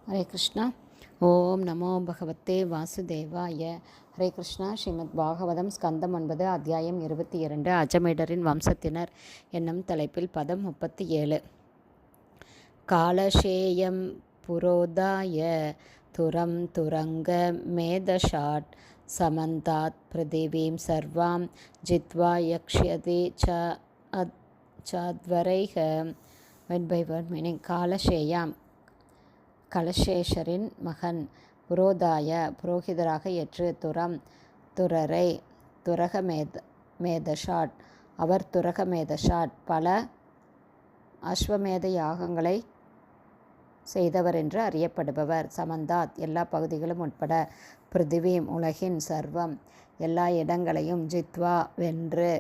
ஹரே கிருஷ்ணா. ஓம் நமோ பகவத்தே வாசுதேவாய. ஹரே கிருஷ்ணா. ஸ்ரீமத் பாகவதம் ஸ்கந்தம் 9 அத்தியாயம் 22 அஜமேடரின் வம்சத்தினர் என்னும் தலைப்பில் பதம் 37. காலசேயம் புரோதாய துரம் துரங்க மேதஷாட் சமந்தாத் பிருதிவீம் சர்வாம் ஜித்வா யக்ஷ்யதி சாத்வரைக. Word by word meaning. காலசேயாம் கலசேஷரின் மகன், புரோதாய புரோகிதராக ஏற்று, துரம் துரரை துரகமேதஷாட் அவர் துரகமேதஷாட் பல அஸ்வமேத யாகங்களை செய்தவர் என்று அறியப்படுபவர். சமந்தாத் எல்லா பகுதிகளும் உட்பட, பிருத்திவீம் உலகின், சர்வம் எல்லா இடங்களையும், ஜித்வா வென்று,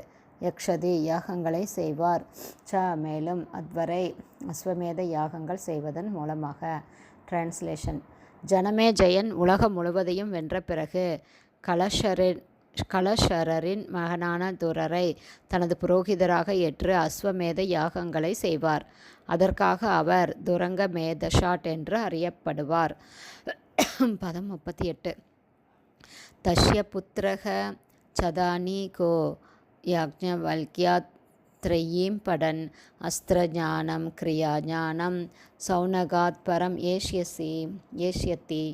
யக்ஷதி யாகங்களை செய்வார், மேலும் அத்வரை அஸ்வமேத யாகங்கள் செய்வதன் மூலமாக. டிரான்ஸ்லேஷன். ஜனமே ஜெயன் உலகம் முழுவதையும் வென்ற பிறகு கலஷரரின் மகனான துரரை தனது புரோகிதராக ஏற்று அஸ்வமேத யாகங்களை செய்வார். அதற்காக அவர் துரங்க மேதஷாட் என்று அறியப்படுவார். பதம் 38. தஷ்ய புத்திரக சதானீகோ யாக்ஞவல்க்யாத் த்ரயீம் படன் அஸ்திரஞானம் கிரியாஞானம் சௌனகாத் பரம் ஏஷ்யத்தி.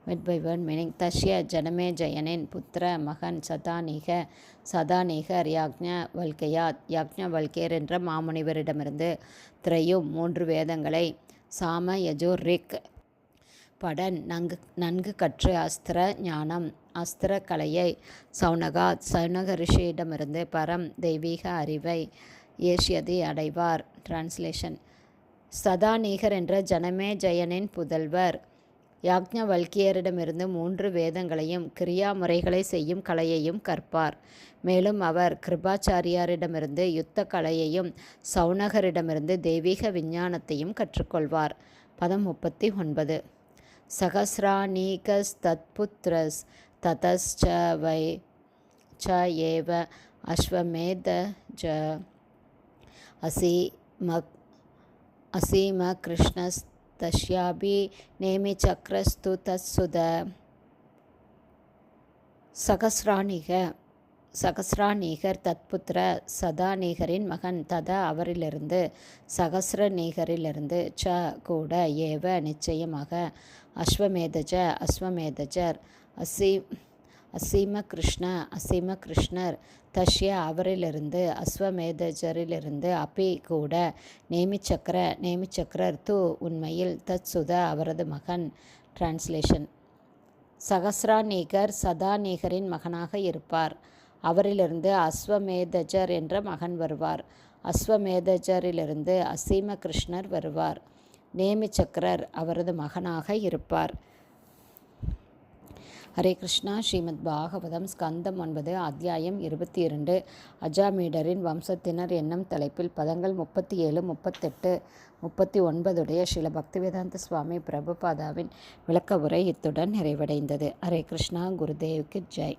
Word by word meaning. தஷ்ய ஜனமே ஜெயனின் புத்திர மகன் சதானீகர் யாக்ஞவல்கேர் என்ற மாமுனிவரிடமிருந்து திரையும் 3 வேதங்களை சாம யஜுர் ரிக் படன் நன்கு கற்று அஸ்திர ஞானம் அஸ்திர கலையை சௌனக ரிஷியிடமிருந்து பரம் தெய்வீக அறிவை ஏஷ்யதி அடைவார். டிரான்ஸ்லேஷன். சதானீகர் என்ற ஜனமே ஜெயனின் புதல்வர் யாக்ஞவல்கியரிடமிருந்து 3 வேதங்களையும் கிரியா முறைகளை செய்யும் கலையையும் கற்பார். மேலும் அவர் கிருபாச்சாரியாரிடமிருந்து யுத்த கலையையும் சௌனகரிடமிருந்து தெய்வீக விஞ்ஞானத்தையும் கற்றுக்கொள்வார். பதம் 39. சகஸ்ராணீகஸ்தத்புத்ரஸ் ததஸ்ச வை ச ஏவ அஸ்வமேதஜ அசீம கிருஷ்ணஸ்தஸ்யாபி நேமிசக்ரஸ்து தத்சுத. சகஸ்ராணீகர் தத்புத்திர சதானீகரின் மகன், ததா அவரிலிருந்து, சகஸ்ரநீகரிலிருந்து, கூட ஏவ நிச்சயமாக, அஸ்வமேதஜர் அசீம கிருஷ்ணர், தஷ்ய அவரிலிருந்து, அஸ்வமேதஜரிலிருந்து, அபி கூட, நேமிச்சக்கரர் து உண்மையில், தத்சுத அவரது மகன். டிரான்ஸ்லேஷன். சகஸ்ராநீகர் சதானீகரின் மகனாக இருப்பார். அவரிலிருந்து அஸ்வமேதஜர் என்ற மகன் வருவார். அஸ்வமேதஜரிலிருந்து அசீம கிருஷ்ணர் வருவார். நேமிச்சக்கரர் அவரது மகனாக இருப்பார். ஹரே கிருஷ்ணா. ஸ்ரீமத் பாகவதம் ஸ்கந்தம் 9 அத்தியாயம் 22 அஜாமீடரின் வம்சத்தினர் என்னும் தலைப்பில் பதங்கள் 37, 38, 39 ஸ்ரீல பக்திவேதாந்த சுவாமி பிரபுபாதாவின் விளக்க உரை இத்துடன் நிறைவடைந்தது. ஹரே கிருஷ்ணா. குருதேவுக்கு ஜெய்.